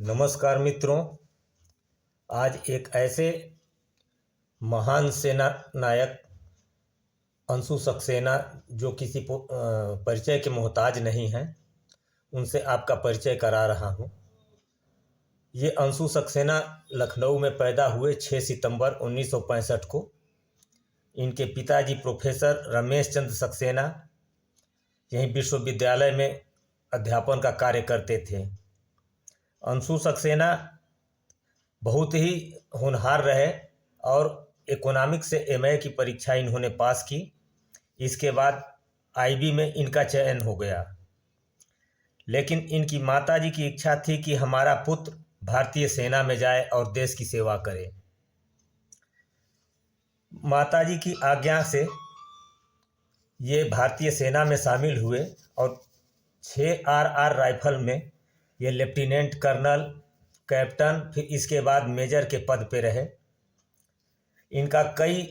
नमस्कार मित्रों। आज एक ऐसे महान सेना नायक अंशु सक्सेना जो किसी परिचय के मोहताज नहीं हैं, उनसे आपका परिचय करा रहा हूं। ये अंशु सक्सेना लखनऊ में पैदा हुए 6 सितंबर 1965 को। इनके पिताजी प्रोफेसर रमेश चंद्र सक्सेना यहीं विश्वविद्यालय में अध्यापन का कार्य करते थे। अंशु सक्सेना बहुत ही होनहार रहे और इकोनॉमिक्स से एमए की परीक्षा इन्होंने पास की। इसके बाद आईबी में इनका चयन हो गया, लेकिन इनकी माताजी की इच्छा थी कि हमारा पुत्र भारतीय सेना में जाए और देश की सेवा करे। माताजी की आज्ञा से ये भारतीय सेना में शामिल हुए और 6 राइफल में ये लेफ्टिनेंट कर्नल, कैप्टन, फिर इसके बाद मेजर के पद पे रहे। इनका कई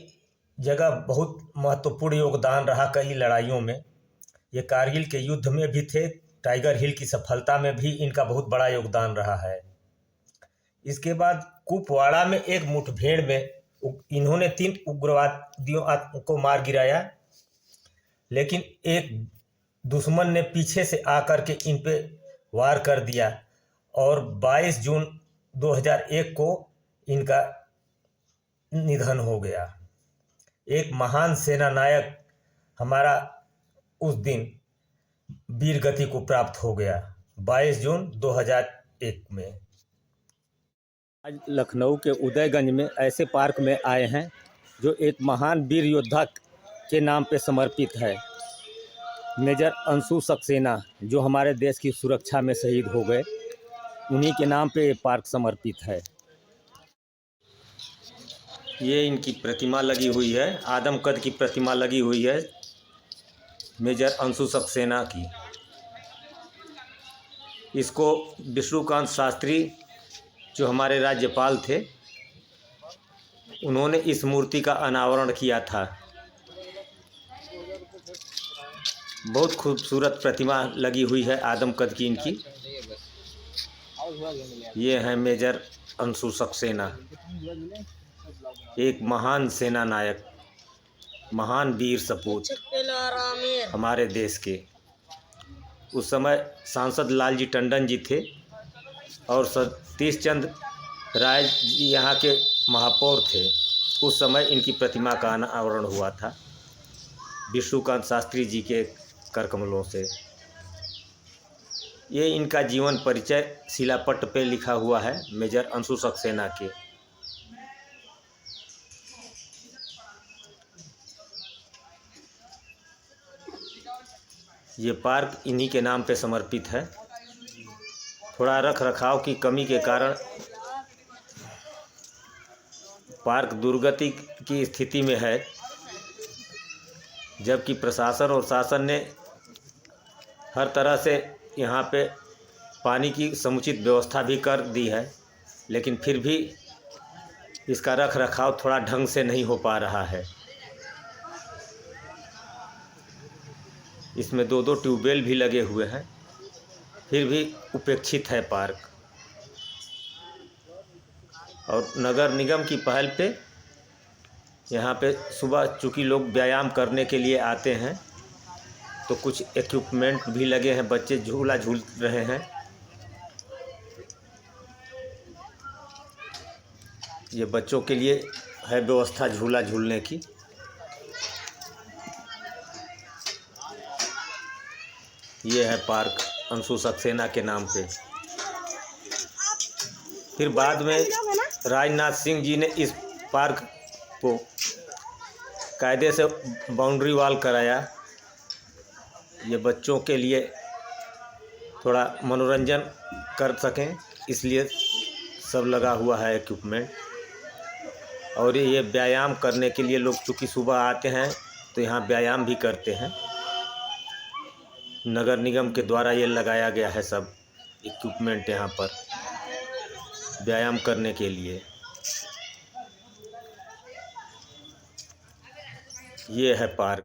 जगह बहुत महत्वपूर्ण योगदान रहा, कई लड़ाइयों में। ये कारगिल के युद्ध में भी थे, टाइगर हिल की सफलता में भी इनका बहुत बड़ा योगदान रहा है। इसके बाद कुपवाड़ा में एक मुठभेड़ में इन्होंने 3 उग्रवादियों को मार गिराया, लेकिन एक दुश्मन ने पीछे से आकर के इन पे वार कर दिया और 22 जून 2001 को इनका निधन हो गया। एक महान सेना नायक हमारा उस दिन वीर गति को प्राप्त हो गया 22 जून 2001 में। आज लखनऊ के उदयगंज में ऐसे पार्क में आए हैं जो एक महान वीर योद्धा के नाम पे समर्पित है। मेजर अंशु सक्सेना जो हमारे देश की सुरक्षा में शहीद हो गए, उन्हीं के नाम पे ये पार्क समर्पित है। ये इनकी प्रतिमा लगी हुई है, आदम कद की प्रतिमा लगी हुई है मेजर अंशु सक्सेना की। इसको विष्णुकांत शास्त्री जो हमारे राज्यपाल थे, उन्होंने इस मूर्ति का अनावरण किया था। बहुत खूबसूरत प्रतिमा लगी हुई है आदम कद की इनकी। ये है मेजर अंशु सक्सेना, एक महान सेना नायक, महान वीर सपूत हमारे देश के। उस समय सांसद लालजी टंडन जी थे और सतीश चंद्र राय जी यहाँ के महापौर थे। उस समय इनकी प्रतिमा का अनावरण हुआ था विष्णुकांत शास्त्री जी के करकमलों से। ये इनका जीवन परिचय शिलापट्ट पे लिखा हुआ है मेजर अंशु सक्सेना के। ये पार्क इन्हीं के नाम पे समर्पित है। थोड़ा रख रखाव की कमी के कारण पार्क दुर्गति की स्थिति में है, जबकि प्रशासन और शासन ने हर तरह से यहाँ पे पानी की समुचित व्यवस्था भी कर दी है, लेकिन फिर भी इसका रख रखाव थोड़ा ढंग से नहीं हो पा रहा है। इसमें 2-2 ट्यूबवेल भी लगे हुए हैं, फिर भी उपेक्षित है पार्क। और नगर निगम की पहल पे यहाँ पे सुबह चूँकि लोग व्यायाम करने के लिए आते हैं, तो कुछ इक्विपमेंट भी लगे हैं, बच्चे झूला झूल रहे हैं। ये बच्चों के लिए है व्यवस्था झूला झूलने की। ये है पार्क अंशु सक्सेना के नाम पे। फिर बाद में राजनाथ सिंह जी ने इस पार्क को कायदे से बाउंड्री वॉल कराया। ये बच्चों के लिए थोड़ा मनोरंजन कर सकें, इसलिए सब लगा हुआ है इक्विपमेंट। और ये व्यायाम करने के लिए लोग चूँकि सुबह आते हैं तो यहाँ व्यायाम भी करते हैं। नगर निगम के द्वारा ये लगाया गया है सब इक्विपमेंट यहाँ पर व्यायाम करने के लिए। ये है पार्क।